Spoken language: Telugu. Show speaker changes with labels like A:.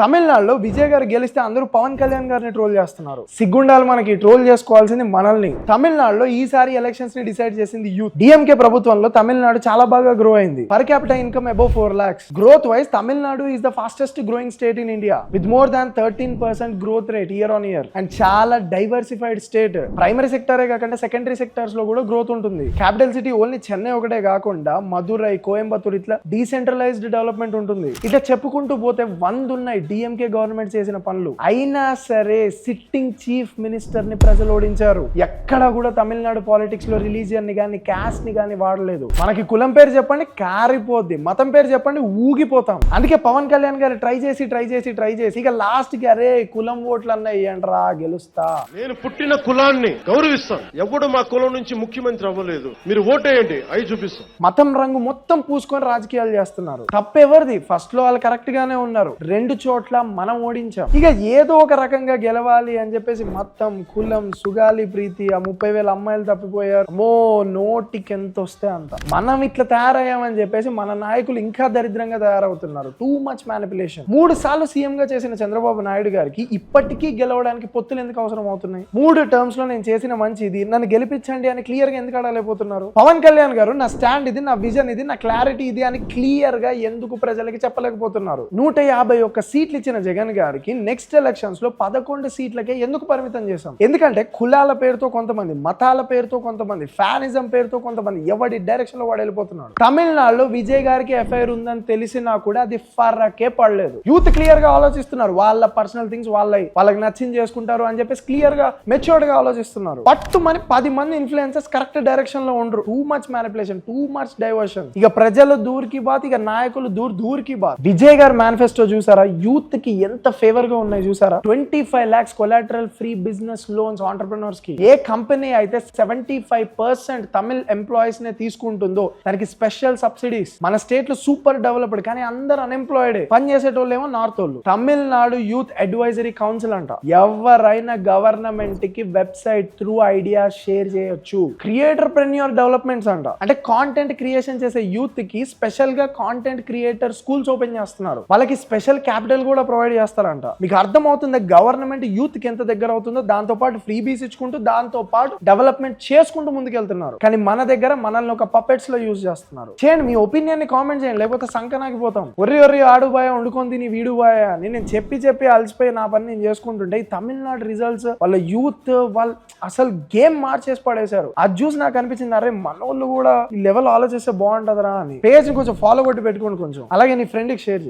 A: తమిళనాడులో విజయ్ గారు గెలిస్తే అందరూ పవన్ కళ్యాణ్ గారిని ట్రోల్ చేస్తున్నారు. సిగ్గుండాలి మనకి, ట్రోల్ చేసుకోవాల్సింది మనల్ని. తమిళనాడులో ఈసారి ఎలక్షన్స్ ని డిసైడ్ చేసింది యూత్. డిఎంకే ప్రభుత్వంలో తమిళనాడు చాలా బాగా గ్రో అయింది. Per capital income above 4 lakhs. Growth wise Tamil Nadu is the fastest growing state in India with more than 13% growth rate year on year. And చాలా డైవర్సిఫైడ్ స్టేట్. ప్రైమరీ సెక్టరే కాకుండా సెకండరీ సెక్టర్స్ లో కూడా గ్రోత్ ఉంటుంది. క్యాపిటల్ సిటీ ఓన్లీ చెన్నై ఒకటే కాకుండా మదురై, కోయంబత్తూర్ ఇట్లా డీసెంట్రలైజ్డ్ డెవలప్మెంట్ ఉంటుంది. ఇట్లా చెప్పుకుంటూ పోతే 100 ఉన్నాయి డిఎంకే గవర్నమెంట్ చేసిన పనులు. అయినా సరే సిట్టింగ్ చీఫ్ మినిస్టర్ ని ప్రజలు ఓడించారు. ఎక్కడ కూడా తమిళనాడు పాలిటిక్స్ లో రిలీజియన్ ని గానీ క్యాస్ట్ ని గానీ వాడలేదు. మనకి కులం పేరు చెప్పండి కారిపోద్ది, మతం పేరు చెప్పండి ఊగిపోతాం. అందుకే పవన్ కళ్యాణ్ గారు ట్రై చేసి ఇక లాస్ట్ కి అరే కులం ఓట్లు అన్నాయి ఏంట్రా గెలుస్తా.
B: నేను పుట్టిన కులాన్ని గౌరవిస్తాను. ఎవడు మా కులం నుంచి ముఖ్యమంత్రి అవ్వలేదు, మీరు ఓటేయండి అయి చూపిస్తాం.
A: మతం రంగు మొత్తం పూసుకొని రాజకీయాలు చేస్తున్నారు. తప్పెవరిది? ఫస్ట్ లో వాళ్ళు కరెక్ట్ గానే ఉన్నారు. 2 చోట్ల మనం ఓడించాం. ఇక ఏదో ఒక రకంగా గెలవాలి అని చెప్పేసి మొత్తం కులం సుగాలి ప్రీతి ఆ 30,000 అమ్మాయిలు తప్పిపోయారు. నోటికి ఎంత వస్తే అంత. మనం ఇట్లా తయారయ్యామని చెప్పేసి మన నాయకులు ఇంకా దరిద్రంగా తయారవుతున్నారు. Too much manipulation. 3 సార్లు సీఎం గా చేసిన చంద్రబాబు నాయుడు గారికి ఇప్పటికీ గెలవడానికి పొత్తులు ఎందుకు అవసరం అవుతున్నాయి? 3 టర్మ్స్ లో నేను చేసిన మంచి ఇది, నన్ను గెలిపించండి అని క్లియర్ గా ఎందుకు అడగలేకపోతున్నారు? పవన్ కళ్యాణ్ గారు నా స్టాండ్ ఇది, నా విజన్ ఇది, నా క్లారిటీ ఇది అని క్లియర్ గా ఎందుకు ప్రజలకి చెప్పలేకపోతున్నారు? 151 సీట్లు ఇచ్చిన జగన్ గారికి నెక్స్ట్ ఎలక్షన్స్ లో 11 సీట్లకే ఎందుకు పరిమితం చేశాం? ఎందుకంటే కులాల పేరుతో కొంతమంది, మతాల పేరుతో కొంతమంది, ఫ్యానిజం పేరుతో కొంతమంది, ఎవడి డైరెక్షన్ లో వాడు వెళ్ళిపోతున్నాడు. తమిళనాడులో విజయ్ గారికి ఎఫ్ఐఆర్ ఉందని తెలిసినా కూడా అది ఫర్రకే పడలేదు. యూత్ క్లియర్ గా ఆలోచిస్తున్నారు. వాళ్ళ పర్సనల్ థింగ్స్ వాళ్ళకి నచ్చింది చేసుకుంటారు అని చెప్పేసి క్లియర్ గా మెచ్యూర్డ్ గా ఆలోచిస్తున్నారు. పట్టుమని 10 మంది ఇన్ఫ్లుయెన్సర్స్ కరెక్ట్ డైరెక్షన్ లో ఉండరు. Too much manipulation, too much diversion. ఇక ప్రజలు దూర్కి బాత్, ఇక నాయకులు దూర్కి బాత్. విజయ్ గారు మేనిఫెస్టో చూసారా? యూత్ కి ఎంత ఫేవర్ గా ఉన్నాయి చూసారా? 25 lakhs collateral free business loans entrepreneurs కి. ఏ కంపెనీ అయితే 75% తమిళ్ ఎంప్లాయీస్ నే తీసుకుంటుందో దానికి స్పెషల్ సబ్సిడీస్. మన స్టేట్ లో సూపర్ డెవలప్డ్, కానీ అందరు అన్ఎంప్లాయిడ్. పని చేసేటోళ్ళు ఏమో నార్త్ వాళ్ళు. తమిళనాడు యూత్ అడ్వైజరీ కౌన్సిల్ అంట. ఎవరైనా గవర్నమెంట్ కి వెబ్సైట్ త్రూ ఐడియా షేర్ చేయొచ్చు. క్రియేటర్ ప్రెన్యూర్ డెవలప్మెంట్స్ అంట. అంటే కాంటెంట్ క్రియేషన్ చేసే యూత్ కి స్పెషల్ గా కాంటెంట్ క్రియేటర్ స్కూల్స్ ఓపెన్ చేస్తున్నారు. వాళ్ళకి స్పెషల్ క్యాపిటల్ కూడా ప్రొవైడ్ చేస్తారంట. మీకు అర్థం అవుతుందా గవర్నమెంట్ యూత్ కి ఎంత దగ్గర అవుతుందో? దాంతో పాటు ఫ్రీ బీస్ ఇచ్చుకుంటూ దాంతో పాటు డెవలప్మెంట్ చేసుకుంటూ ముందుకెళ్తున్నారు. కానీ మన దగ్గర మనల్ని ఒక పపెట్స్ లో యూజ్ చేస్తున్నారు. చేయండి మీ ఒపీనియన్ ని కామెంట్ చేయండి, లేకపోతే సంకనాగిపోతాం. ఒర్రి ఆడు బాయా వండుకొని తిని వీడు బాయా అని నేను చెప్పి అలసిపోయి నా పని నేను చేసుకుంటుంటే ఈ తమిళనాడు రిజల్ట్స్ వాళ్ళ యూత్ వాళ్ళు అసలు గేమ్ మార్చేసి పడేశారు. అది చూసి నాకు అనిపించింది అరే మనోళ్ళు కూడా ఈ లెవెల్ ఆలోచిస్తే బాగుంటుందిరా అని. పేజ్ ని కొంచెం ఫాలో కొట్టి పెట్టుకోండి కొంచెం. అలాగే నీ ఫ్రెండ్కి షేర్ చేయి.